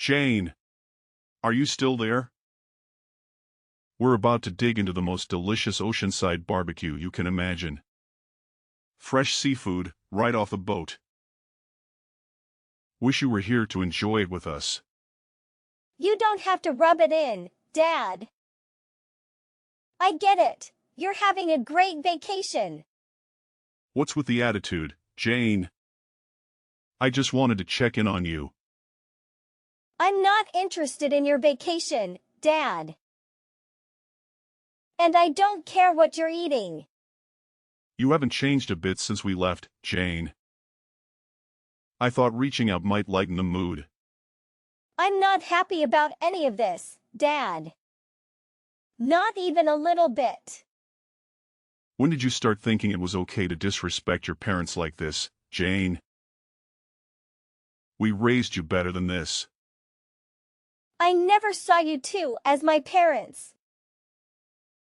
Jane, are you still there? We're about to dig into the most delicious oceanside barbecue you can imagine. Fresh seafood, right off the boat. Wish you were here to enjoy it with us. You don't have to rub it in, Dad. I get it. You're having a great vacation. What's with the attitude, Jane? I just wanted to check in on you. I'm not interested in your vacation, Dad. And I don't care what you're eating. You haven't changed a bit since we left, Jane. I thought reaching out might lighten the mood. I'm not happy about any of this, Dad. Not even a little bit. When did you start thinking it was okay to disrespect your parents like this, Jane? We raised you better than this. I never saw you two as my parents.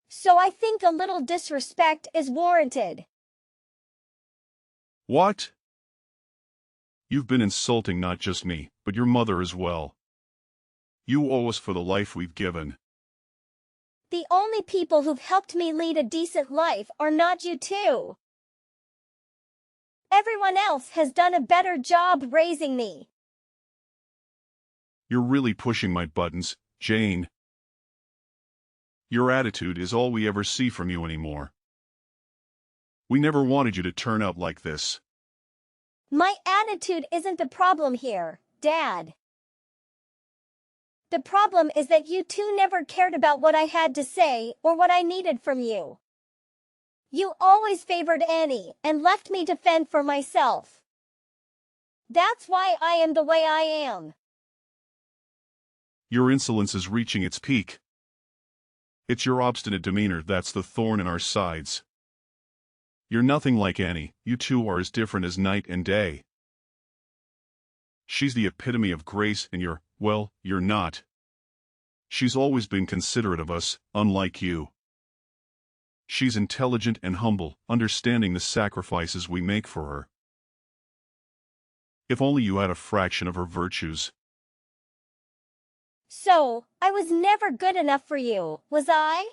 So I think a little disrespect is warranted. What? You've been insulting not just me, but your mother as well. You owe us for the life we've given. The only people who've helped me lead a decent life are not you two. Everyone else has done a better job raising me. You're really pushing my buttons, Jane. Your attitude is all we ever see from you anymore. We never wanted you to turn out like this. My attitude isn't the problem here, Dad. The problem is that you two never cared about what I had to say or what I needed from you. You always favored Annie and left me to fend for myself. That's why I am the way I am. Your insolence is reaching its peak. It's your obstinate demeanor that's the thorn in our sides. You're nothing like Annie, you two are as different as night and day. She's the epitome of grace and you're not. She's always been considerate of us, unlike you. She's intelligent and humble, understanding the sacrifices we make for her. If only you had a fraction of her virtues. So, I was never good enough for you, was I?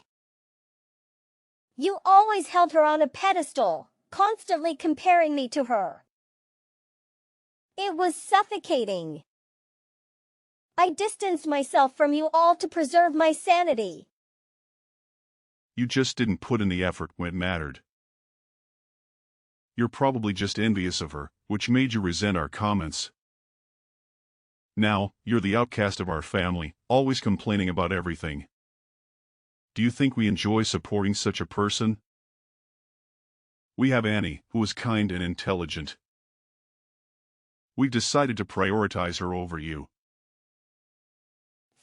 You always held her on a pedestal, constantly comparing me to her. It was suffocating. I distanced myself from you all to preserve my sanity. You just didn't put in the effort when it mattered. You're probably just envious of her, which made you resent our comments. Now, you're the outcast of our family, always complaining about everything. Do you think we enjoy supporting such a person? We have Annie, who is kind and intelligent. We've decided to prioritize her over you.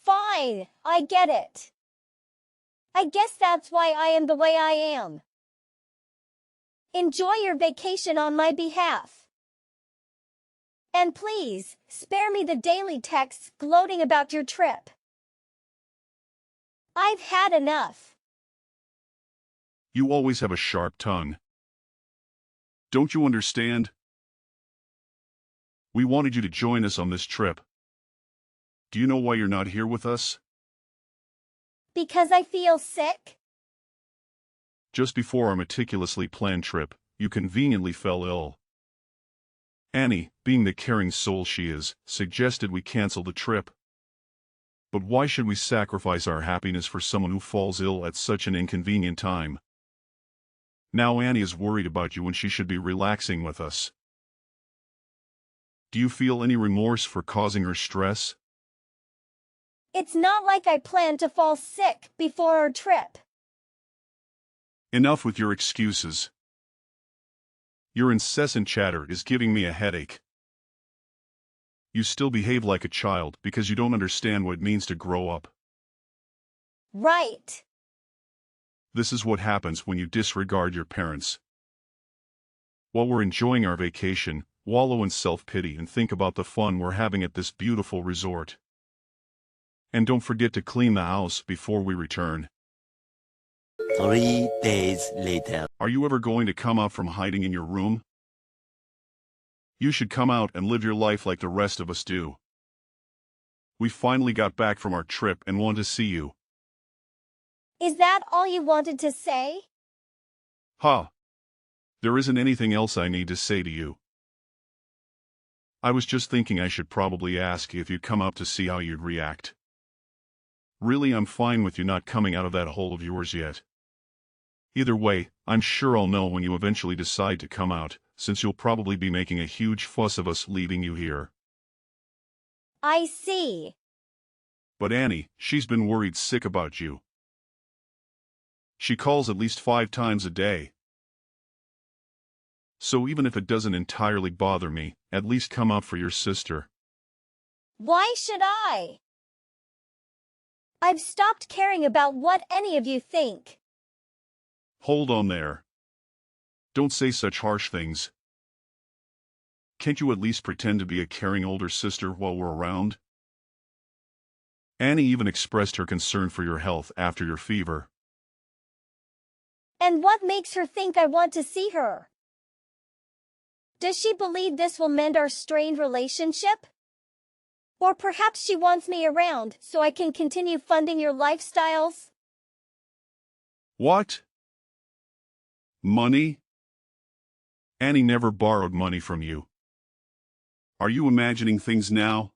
Fine, I get it. I guess that's why I am the way I am. Enjoy your vacation on my behalf. And please, spare me the daily texts gloating about your trip. I've had enough. You always have a sharp tongue. Don't you understand? We wanted you to join us on this trip. Do you know why you're not here with us? Because I feel sick? Just before our meticulously planned trip, you conveniently fell ill. Annie, being the caring soul she is, suggested we cancel the trip. But why should we sacrifice our happiness for someone who falls ill at such an inconvenient time? Now Annie is worried about you when she should be relaxing with us. Do you feel any remorse for causing her stress? It's not like I planned to fall sick before our trip. Enough with your excuses. Your incessant chatter is giving me a headache. You still behave like a child because you don't understand what it means to grow up. Right. This is what happens when you disregard your parents. While we're enjoying our vacation, wallow in self-pity and think about the fun we're having at this beautiful resort. And don't forget to clean the house before we return. 3 days later. Are you ever going to come out from hiding in your room? You should come out and live your life like the rest of us do. We finally got back from our trip and want to see you. Is that all you wanted to say? Huh. There isn't anything else I need to say to you. I was just thinking I should probably ask you if you'd come up to see how you'd react. Really, I'm fine with you not coming out of that hole of yours yet. Either way, I'm sure I'll know when you eventually decide to come out, since you'll probably be making a huge fuss of us leaving you here. I see. But Annie, she's been worried sick about you. She calls at least 5 times a day. So even if it doesn't entirely bother me, at least come out for your sister. Why should I? I've stopped caring about what any of you think. Hold on there. Don't say such harsh things. Can't you at least pretend to be a caring older sister while we're around? Annie even expressed her concern for your health after your fever. And what makes her think I want to see her? Does she believe this will mend our strained relationship? Or perhaps she wants me around so I can continue funding your lifestyles? What? Money? Annie never borrowed money from you. Are you imagining things now?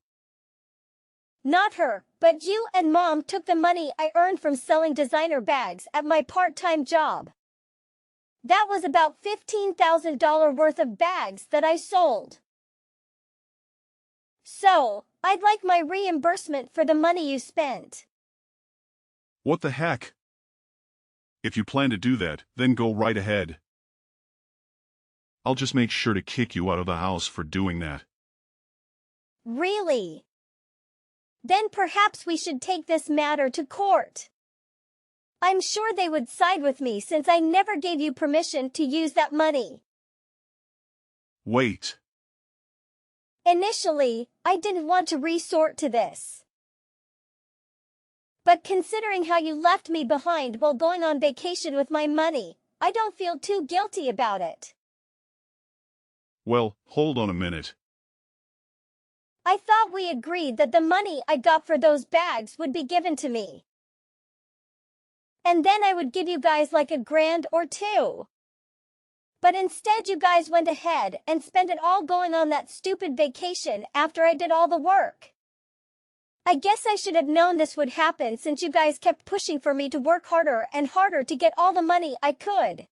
Not her, but you and Mom took the money I earned from selling designer bags at my part-time job. That was about $15,000 worth of bags that I sold. So, I'd like my reimbursement for the money you spent. What the heck? If you plan to do that, then go right ahead. I'll just make sure to kick you out of the house for doing that. Really? Then perhaps we should take this matter to court. I'm sure they would side with me since I never gave you permission to use that money. Wait. Initially, I didn't want to resort to this. But considering how you left me behind while going on vacation with my money, I don't feel too guilty about it. Well, hold on a minute. I thought we agreed that the money I got for those bags would be given to me. And then I would give you guys like $1,000 or $2,000. But instead you guys went ahead and spent it all going on that stupid vacation after I did all the work. I guess I should have known this would happen since you guys kept pushing for me to work harder and harder to get all the money I could.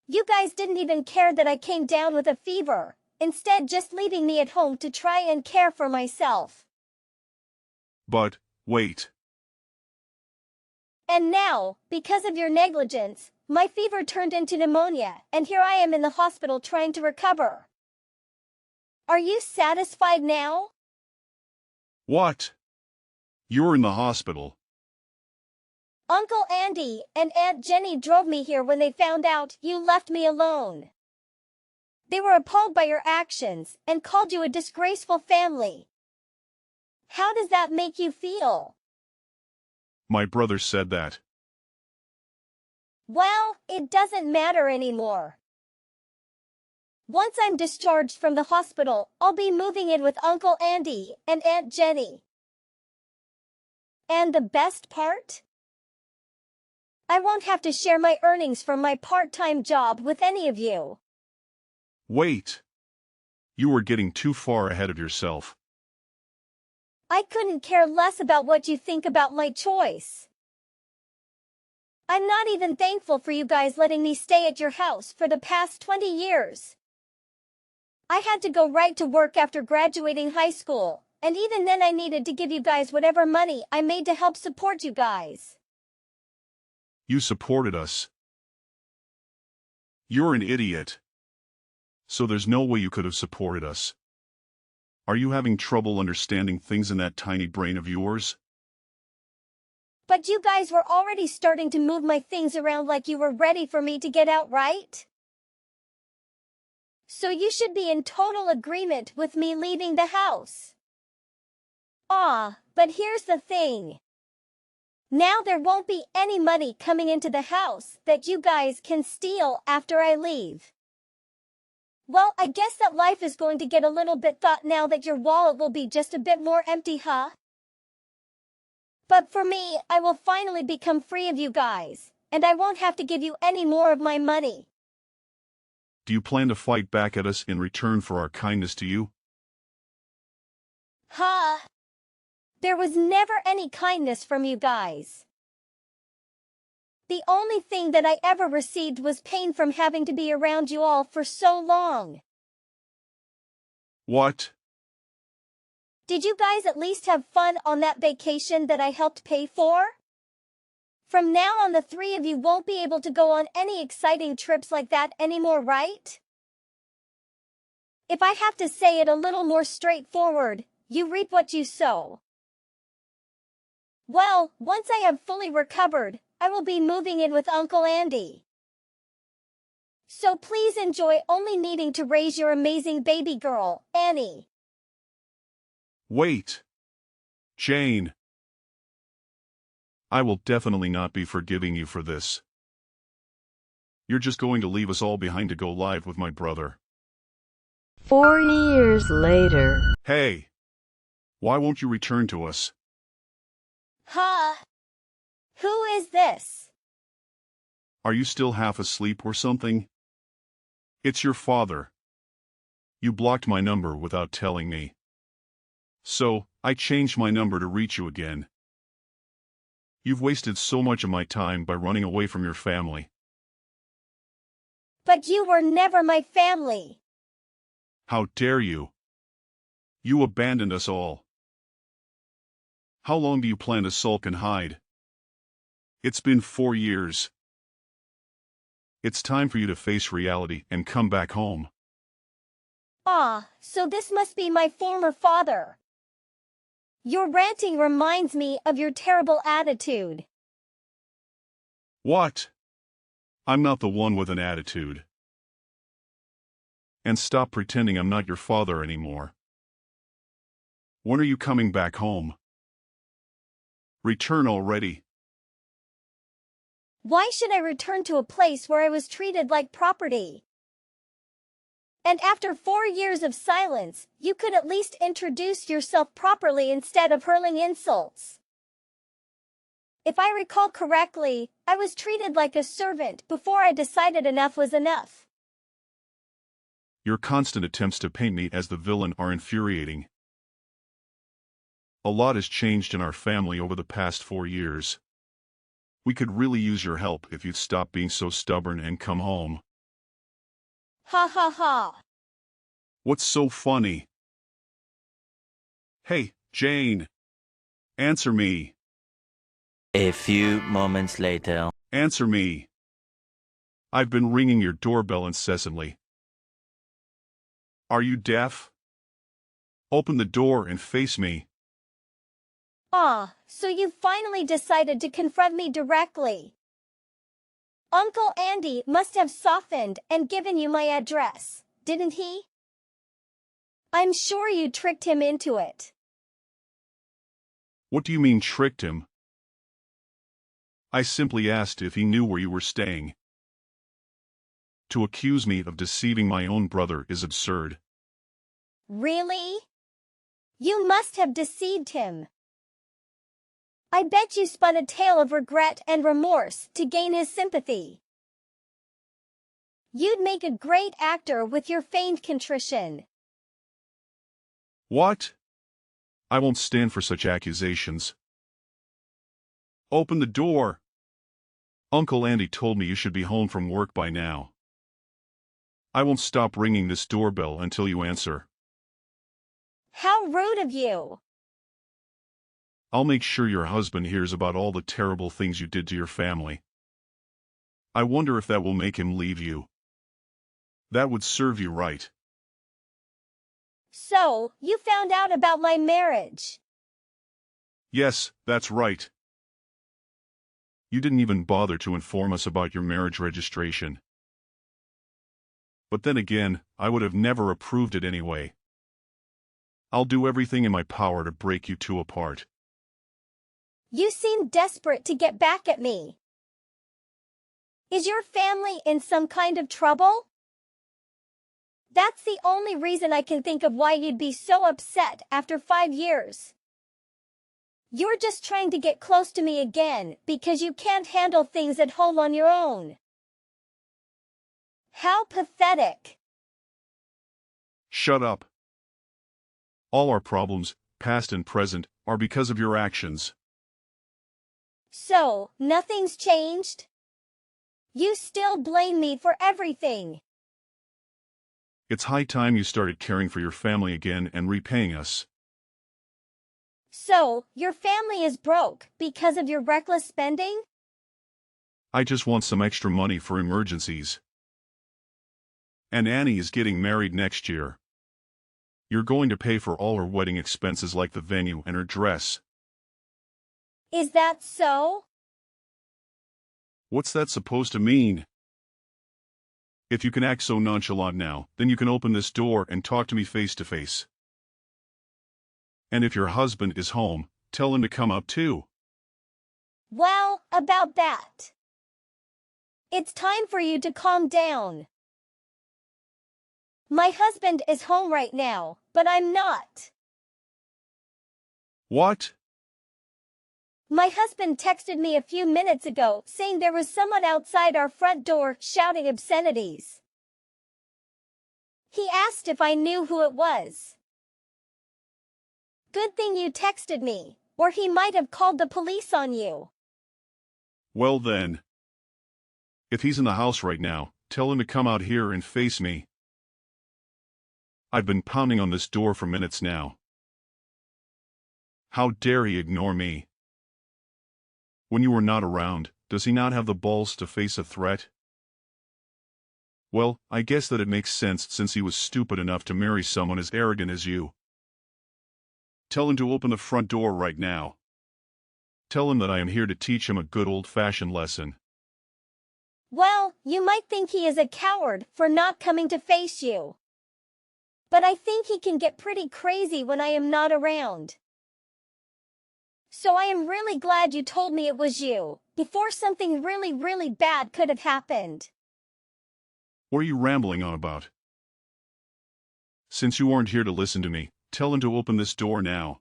You guys didn't even care that I came down with a fever, instead just leaving me at home to try and care for myself. But, wait. And now, because of your negligence, my fever turned into pneumonia, and here I am in the hospital trying to recover. Are you satisfied now? What? You're in the hospital. Uncle Andy and Aunt Jenny drove me here when they found out you left me alone. They were appalled by your actions and called you a disgraceful family. How does that make you feel? My brother said that. Well, it doesn't matter anymore. Once I'm discharged from the hospital, I'll be moving in with Uncle Andy and Aunt Jenny. And the best part? I won't have to share my earnings from my part-time job with any of you. Wait. You were getting too far ahead of yourself. I couldn't care less about what you think about my choice. I'm not even thankful for you guys letting me stay at your house for the past 20 years. I had to go right to work after graduating high school, and even then I needed to give you guys whatever money I made to help support you guys. You supported us. You're an idiot. So there's no way you could have supported us. Are you having trouble understanding things in that tiny brain of yours? But you guys were already starting to move my things around like you were ready for me to get out, right? So you should be in total agreement with me leaving the house. But here's the thing. Now there won't be any money coming into the house that you guys can steal after I leave. Well, I guess that life is going to get a little bit thought now that your wallet will be just a bit more empty, huh? But for me, I will finally become free of you guys, and I won't have to give you any more of my money. Do you plan to fight back at us in return for our kindness to you? Huh? There was never any kindness from you guys. The only thing that I ever received was pain from having to be around you all for so long. What? Did you guys at least have fun on that vacation that I helped pay for? From now on, the three of you won't be able to go on any exciting trips like that anymore, right? If I have to say it a little more straightforward, you reap what you sow. Well, once I have fully recovered, I will be moving in with Uncle Andy. So please enjoy only needing to raise your amazing baby girl, Annie. Wait. Jane. I will definitely not be forgiving you for this. You're just going to leave us all behind to go live with my brother. 4 years later. Hey! Why won't you return to us? Huh? Who is this? Are you still half asleep or something? It's your father. You blocked my number without telling me. So, I changed my number to reach you again. You've wasted so much of my time by running away from your family. But you were never my family. How dare you? You abandoned us all. How long do you plan to sulk and hide? It's been 4 years. It's time for you to face reality and come back home. Ah, so this must be my former father. Your ranting reminds me of your terrible attitude. What? I'm not the one with an attitude. And stop pretending I'm not your father anymore. When are you coming back home? Return already. Why should I return to a place where I was treated like property? And after 4 years of silence, you could at least introduce yourself properly instead of hurling insults. If I recall correctly, I was treated like a servant before I decided enough was enough. Your constant attempts to paint me as the villain are infuriating. A lot has changed in our family over the past 4 years. We could really use your help if you'd stop being so stubborn and come home. Ha ha ha. What's so funny? Hey, Jane. Answer me. A few moments later. Answer me. I've been ringing your doorbell incessantly. Are you deaf? Open the door and face me. Ah, so you finally decided to confront me directly. Uncle Andy must have softened and given you my address, didn't he? I'm sure you tricked him into it. What do you mean tricked him? I simply asked if he knew where you were staying. To accuse me of deceiving my own brother is absurd. Really? You must have deceived him. I bet you spun a tale of regret and remorse to gain his sympathy. You'd make a great actor with your feigned contrition. What? I won't stand for such accusations. Open the door. Uncle Andy told me you should be home from work by now. I won't stop ringing this doorbell until you answer. How rude of you! I'll make sure your husband hears about all the terrible things you did to your family. I wonder if that will make him leave you. That would serve you right. So, you found out about my marriage. Yes, that's right. You didn't even bother to inform us about your marriage registration. But then again, I would have never approved it anyway. I'll do everything in my power to break you two apart. You seem desperate to get back at me. Is your family in some kind of trouble? That's the only reason I can think of why you'd be so upset after 5 years. You're just trying to get close to me again because you can't handle things at home on your own. How pathetic. Shut up. All our problems, past and present, are because of your actions. So, nothing's changed? You still blame me for everything. It's high time you started caring for your family again and repaying us. So, your family is broke because of your reckless spending? I just want some extra money for emergencies. And Annie is getting married next year. You're going to pay for all her wedding expenses like the venue and her dress. Is that so? What's that supposed to mean? If you can act so nonchalant now, then you can open this door and talk to me face to face. And if your husband is home, tell him to come up too. Well, about that. It's time for you to calm down. My husband is home right now, but I'm not. What? My husband texted me a few minutes ago saying there was someone outside our front door shouting obscenities. He asked if I knew who it was. Good thing you texted me, or he might have called the police on you. Well then. If he's in the house right now, tell him to come out here and face me. I've been pounding on this door for minutes now. How dare he ignore me? When you were not around, does he not have the balls to face a threat? Well, I guess that it makes sense since he was stupid enough to marry someone as arrogant as you. Tell him to open the front door right now. Tell him that I am here to teach him a good old-fashioned lesson. Well, you might think he is a coward for not coming to face you. But I think he can get pretty crazy when I am not around. So I am really glad you told me it was you, before something really, really bad could have happened. What are you rambling on about? Since you aren't here to listen to me, tell him to open this door now.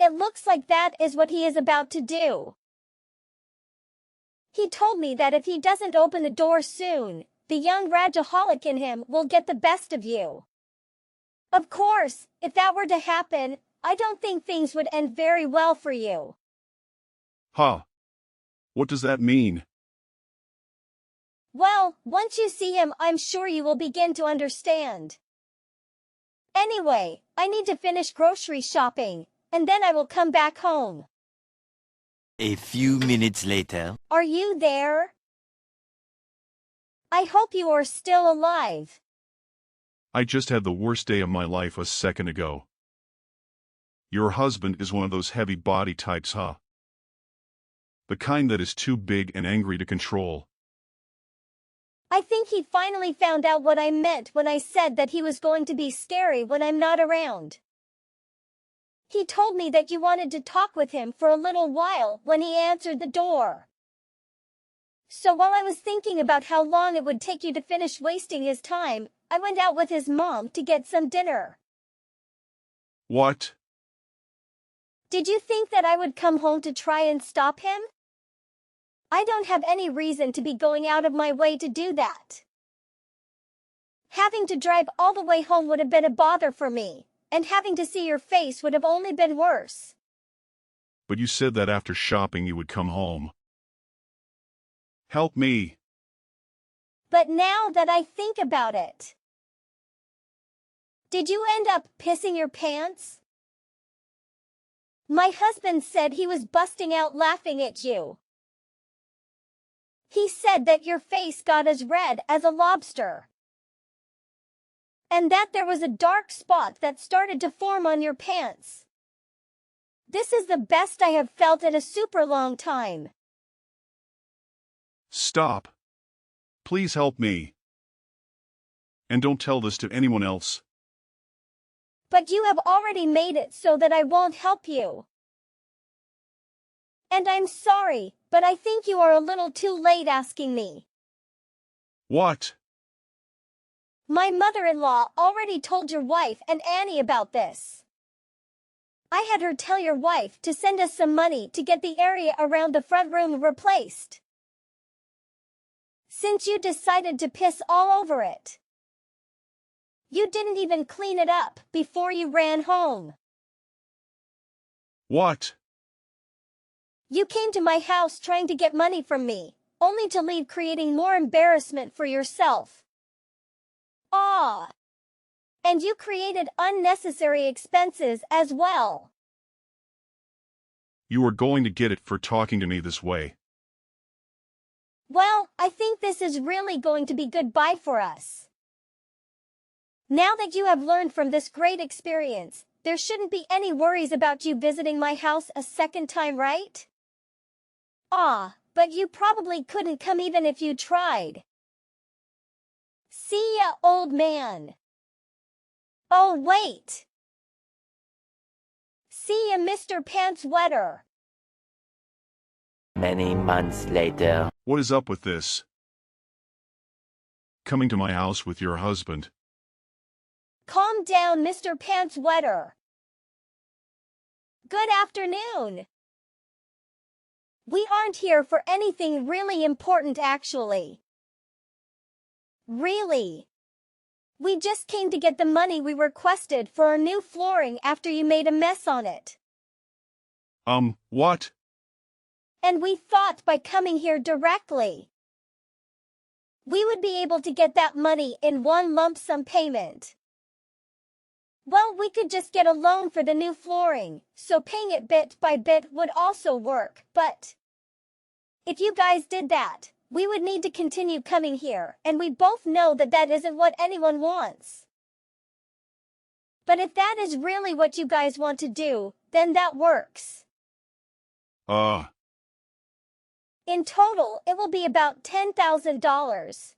It looks like that is what he is about to do. He told me that if he doesn't open the door soon, the young ragaholic in him will get the best of you. Of course, if that were to happen, I don't think things would end very well for you. Huh? What does that mean? Well, once you see him, I'm sure you will begin to understand. Anyway, I need to finish grocery shopping, and then I will come back home. A few minutes later. Are you there? I hope you are still alive. I just had the worst day of my life a second ago. Your husband is one of those heavy body types, huh? The kind that is too big and angry to control. I think he finally found out what I meant when I said that he was going to be scary when I'm not around. He told me that you wanted to talk with him for a little while when he answered the door. So while I was thinking about how long it would take you to finish wasting his time, I went out with his mom to get some dinner. What? Did you think that I would come home to try and stop him? I don't have any reason to be going out of my way to do that. Having to drive all the way home would have been a bother for me, and having to see your face would have only been worse. But you said that after shopping you would come home. Help me. But now that I think about it, did you end up pissing your pants? My husband said he was busting out laughing at you. He said that your face got as red as a lobster. And that there was a dark spot that started to form on your pants. This is the best I have felt in a super long time. Stop. Please help me. And don't tell this to anyone else. But you have already made it so that I won't help you. And I'm sorry, but I think you are a little too late asking me. What? My mother-in-law already told your wife and Annie about this. I had her tell your wife to send us some money to get the area around the front room replaced. Since you decided to piss all over it. You didn't even clean it up before you ran home. What? You came to my house trying to get money from me, only to leave creating more embarrassment for yourself. Ah! And you created unnecessary expenses as well. You are going to get it for talking to me this way. Well, I think this is really going to be goodbye for us. Now that you have learned from this great experience, there shouldn't be any worries about you visiting my house a second time, right? Ah, but you probably couldn't come even if you tried. See ya, old man. Oh, wait. See ya, Mr. Pants Wetter. Many months later. What is up with this? Coming to my house with your husband. Calm down, Mr. Pants Wetter. Good afternoon. We aren't here for anything really important, actually. Really? We just came to get the money we requested for our new flooring after you made a mess on it. What? And we thought by coming here directly, we would be able to get that money in one lump sum payment. Well, we could just get a loan for the new flooring, so paying it bit by bit would also work, but if you guys did that, we would need to continue coming here, and we both know that that isn't what anyone wants. But if that is really what you guys want to do, then that works. In total, it will be about $10,000.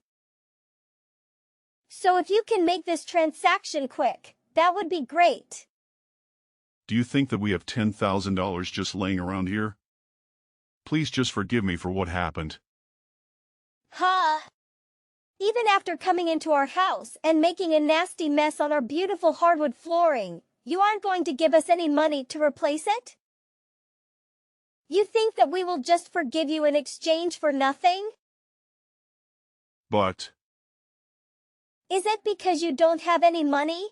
So if you can make this transaction quick, that would be great. Do you think that we have $10,000 just laying around here? Please just forgive me for what happened. Even after coming into our house and making a nasty mess on our beautiful hardwood flooring, you aren't going to give us any money to replace it? You think that we will just forgive you in exchange for nothing? But Is it because you don't have any money?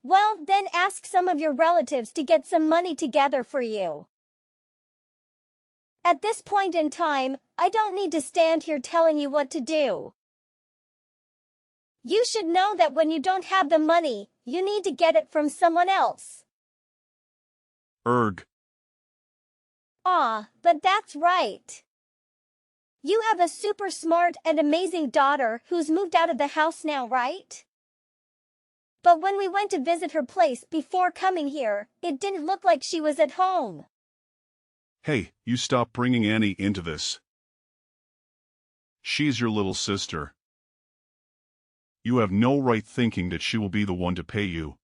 Well, then ask some of your relatives to get some money together for you. At this point in time, I don't need to stand here telling you what to do. You should know that when you don't have the money, you need to get it from someone else. But that's right. You have a super smart and amazing daughter who's moved out of the house now, right? But when we went to visit her place before coming here, it didn't look like she was at home. Hey, you stop bringing Annie into this. She's your little sister. You have no right thinking that she will be the one to pay you.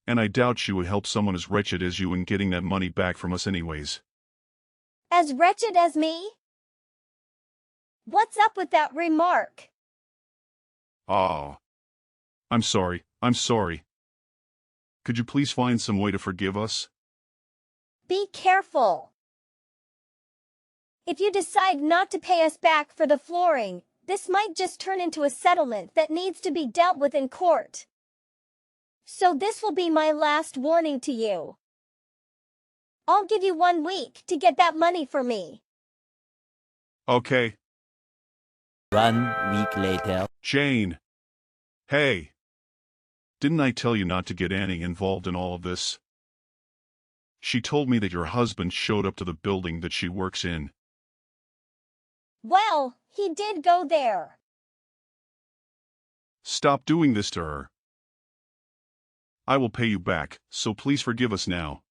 And I doubt she would help someone as wretched as you in getting that money back from us anyways. As wretched as me? What's up with that remark? I'm sorry. Could you please find some way to forgive us? Be careful. If you decide not to pay us back for the flooring, this might just turn into a settlement that needs to be dealt with in court. So this will be my last warning to you. I'll give you 1 week to get that money for me. Okay. 1 week later. Jane. Hey. Didn't I tell you not to get Annie involved in all of this? She told me that your husband showed up to the building that she works in. Well, he did go there. Stop doing this to her. I will pay you back, so please forgive us now.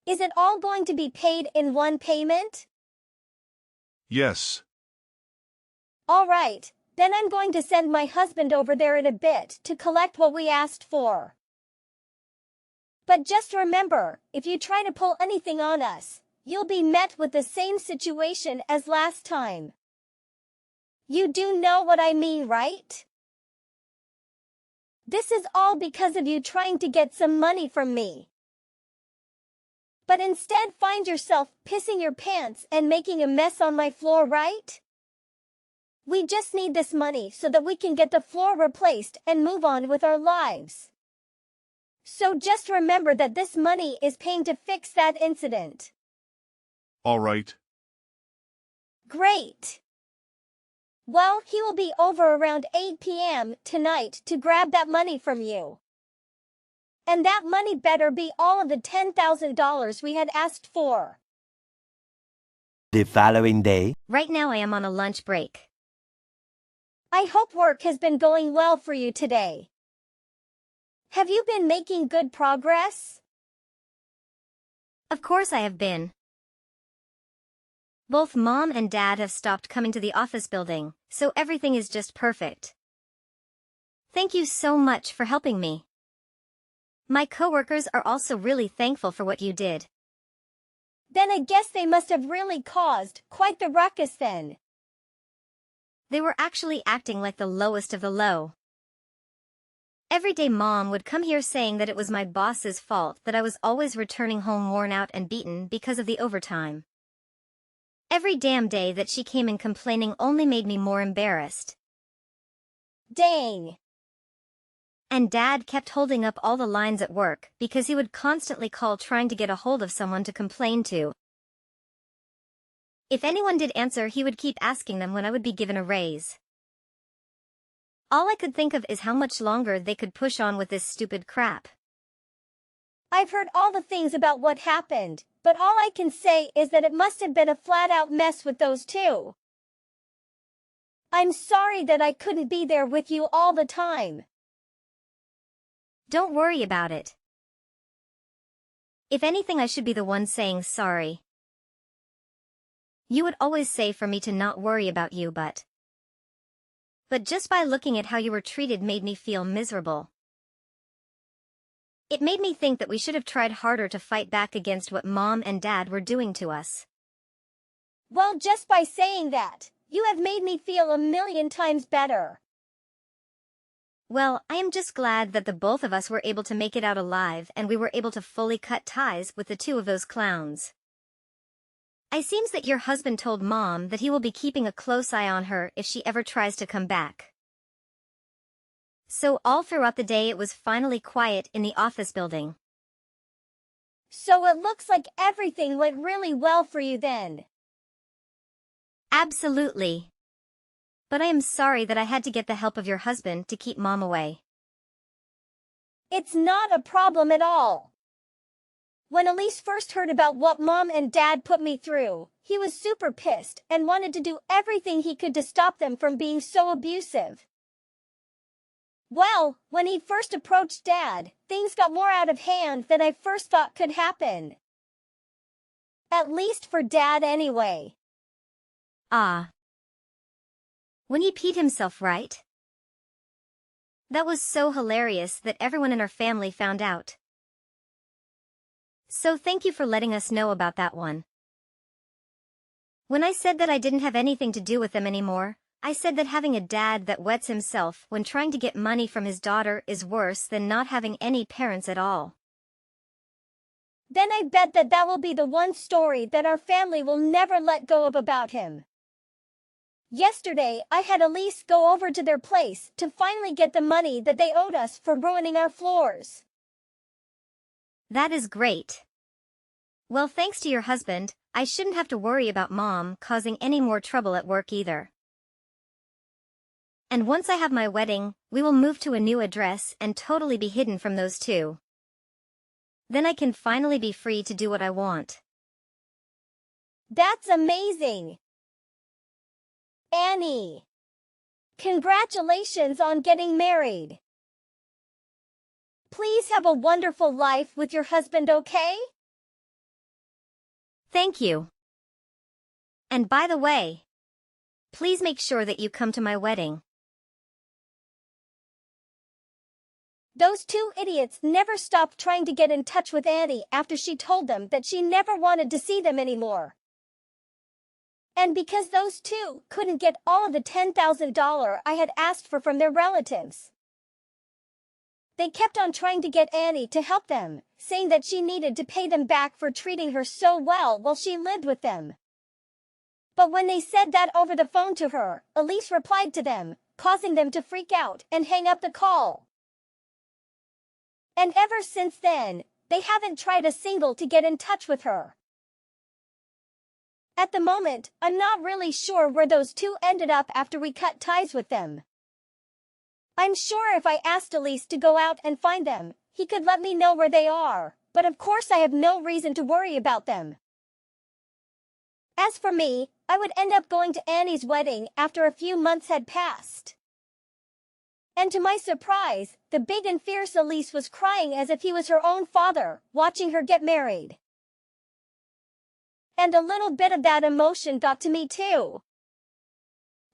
Is it all going to be paid in one payment? Yes. All right, then I'm going to send my husband over there in a bit to collect what we asked for. But just remember, if you try to pull anything on us, you'll be met with the same situation as last time. You do know what I mean, right? This is all because of you trying to get some money from me. But instead find yourself pissing your pants and making a mess on my floor, right? We just need this money so that we can get the floor replaced and move on with our lives. So just remember that this money is paying to fix that incident. All right. Great. Well, he will be over around 8 p.m. tonight to grab that money from you. And that money better be all of the $10,000 we had asked for. The following day. Right now I am on a lunch break. I hope work has been going well for you today. Have you been making good progress? Of course I have been. Both Mom and Dad have stopped coming to the office building, so everything is just perfect. Thank you so much for helping me. My coworkers are also really thankful for what you did. Then I guess they must have really caused quite the ruckus then. They were actually acting like the lowest of the low. Every day Mom would come here saying that it was my boss's fault that I was always returning home worn out and beaten because of the overtime. Every damn day that she came in complaining only made me more embarrassed. Dang. And Dad kept holding up all the lines at work because he would constantly call trying to get a hold of someone to complain to. If anyone did answer, he would keep asking them when I would be given a raise. All I could think of is how much longer they could push on with this stupid crap. I've heard all the things about what happened, but all I can say is that it must have been a flat-out mess with those two. I'm sorry that I couldn't be there with you all the time. Don't worry about it. If anything, I should be the one saying sorry. You would always say for me to not worry about you, but just by looking at how you were treated made me feel miserable. It made me think that we should have tried harder to fight back against what Mom and Dad were doing to us. Well, just by saying that, you have made me feel 1,000,000 times better. Well, I am just glad that the both of us were able to make it out alive and we were able to fully cut ties with the two of those clowns. It seems that your husband told Mom that he will be keeping a close eye on her if she ever tries to come back. So all throughout the day it was finally quiet in the office building. So it looks like everything went really well for you then. Absolutely. But I am sorry that I had to get the help of your husband to keep Mom away. It's not a problem at all. When Elise first heard about what Mom and Dad put me through, he was super pissed and wanted to do everything he could to stop them from being so abusive. Well, when he first approached Dad, things got more out of hand than I first thought could happen. At least for Dad anyway. Ah. When he peed himself, right? That was so hilarious that everyone in our family found out. So thank you for letting us know about that one. When I said that I didn't have anything to do with them anymore, I said that having a dad that wets himself when trying to get money from his daughter is worse than not having any parents at all. Then I bet that that will be the one story that our family will never let go of about him. Yesterday, I had Elise go over to their place to finally get the money that they owed us for ruining our floors. That is great. Well, thanks to your husband, I shouldn't have to worry about Mom causing any more trouble at work either. And once I have my wedding, we will move to a new address and totally be hidden from those two. Then I can finally be free to do what I want. That's amazing! Annie! Congratulations on getting married! Please have a wonderful life with your husband, okay? Thank you. And by the way, please make sure that you come to my wedding. Those two idiots never stopped trying to get in touch with Annie after she told them that she never wanted to see them anymore. And because those two couldn't get all of the $10,000 I had asked for from their relatives, they kept on trying to get Annie to help them, saying that she needed to pay them back for treating her so well while she lived with them. But when they said that over the phone to her, Elise replied to them, causing them to freak out and hang up the call. And ever since then, they haven't tried a single to get in touch with her. At the moment, I'm not really sure where those two ended up after we cut ties with them. I'm sure if I asked Elise to go out and find them, he could let me know where they are, but of course I have no reason to worry about them. As for me, I would end up going to Annie's wedding after a few months had passed. And to my surprise, the big and fierce Elise was crying as if he was her own father, watching her get married. And a little bit of that emotion got to me too.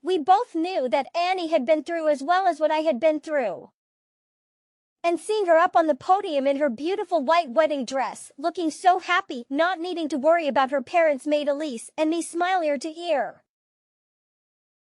We both knew that Annie had been through as well as what I had been through. And seeing her up on the podium in her beautiful white wedding dress, looking so happy, not needing to worry about her parents, made Elise and me smile ear to ear.